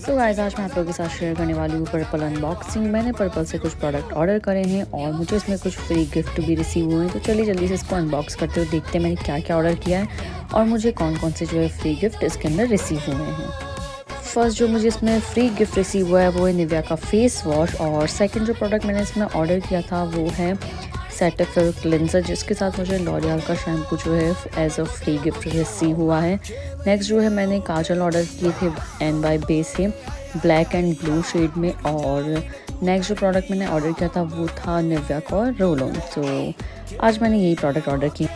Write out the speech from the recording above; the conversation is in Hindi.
सो गाइस, आज मैं आप लोगों के साथ शेयर करने वाली हूँ पर्पल अनबॉक्सिंग। मैंने पर्पल से कुछ प्रोडक्ट ऑर्डर करे हैं और मुझे इसमें कुछ फ्री गिफ्ट भी रिसीव हुए हैं। तो चलिए जल्दी से इसको अनबॉक्स करते हुए देखते हैं मैंने क्या क्या ऑर्डर किया है और मुझे कौन कौन से जो है फ्री गिफ्ट इसके अंदर रिसीव हुए हैं। फर्स्ट जो मुझे इसमें फ्री गिफ्ट रिसीव हुआ है वो है निविया का फेस वॉश, और सेकंड जो प्रोडक्ट मैंने इसमें ऑर्डर किया था वो है सेटाफिल क्लिनजर, जिसके साथ मुझे लॉरियल का शैम्पू जो है as a free gift receive हुआ है। नेक्स्ट जो है मैंने काजल ऑर्डर किए थे एंड बाय बेस से ब्लैक एंड ब्लू शेड में, और नेक्स्ट जो प्रोडक्ट मैंने ऑर्डर किया था वो था निविया का रोल ऑन। तो आज मैंने यही प्रोडक्ट ऑर्डर किए।